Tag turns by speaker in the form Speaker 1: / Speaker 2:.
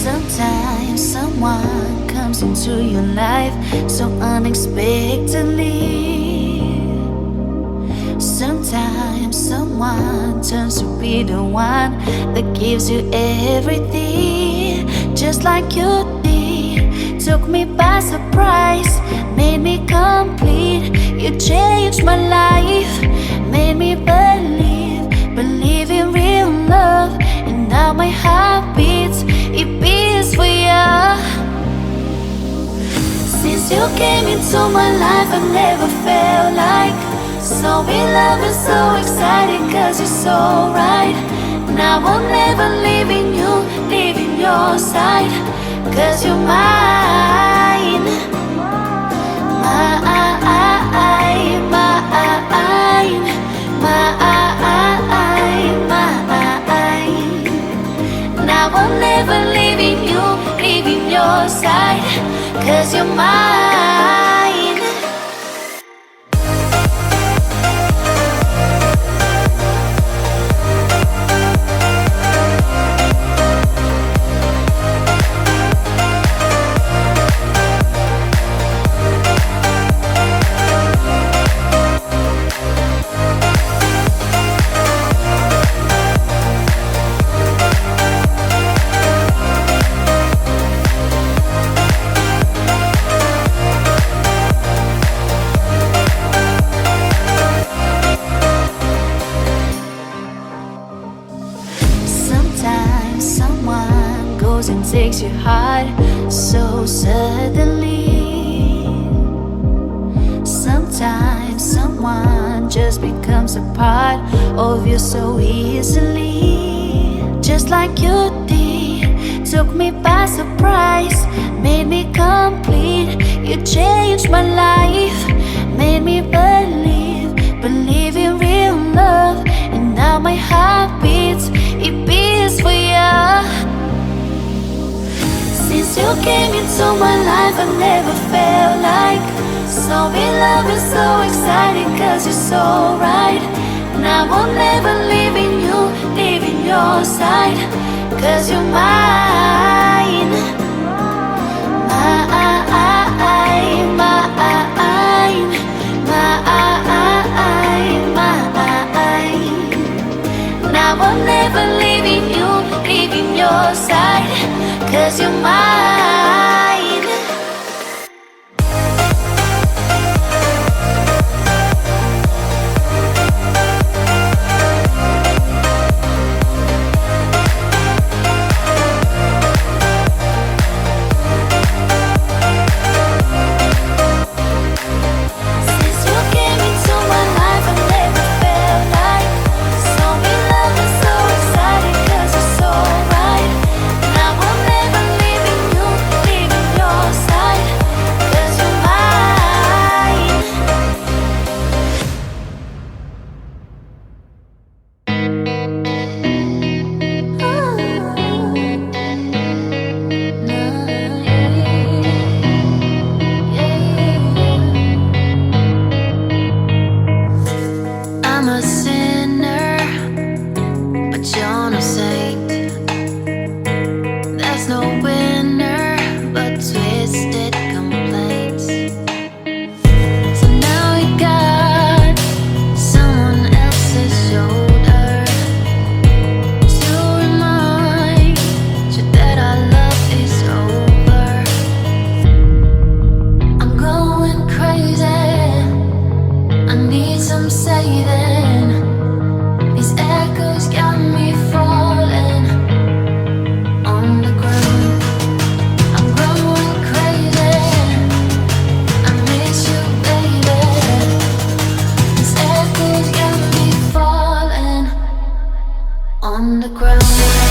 Speaker 1: Sometimes someone comes into your life so unexpectedly. Sometimes someone turns to be the one that gives you everything, just like you did. Took me by surprise, made me complete. You changed my life, made me believe in real love. And now my heart beats, it beats for you. Since you came into my life, I never felt like so in love and so excited, cause you're so right. Now I'll never leaving you, leaving your side, cause you're mine. Mine, mine, mine. Now I'll never leaving you, leaving your side, cause you're mine. And takes your heart so suddenly. Sometimes someone just becomes a part of you so easily, just like you did. Took me by surprise, made me complete. You changed my life, made me believe in real love. And now my heart beats, it beats for you. Since you came into my life, I never felt like so in love and so excited, cause you're so right. Now I'll never leaving you, leaving your side, cause you're mine. Mine, mine, mine. Now I'll never leaving you, leaving your side, cause you're mine.
Speaker 2: On the ground.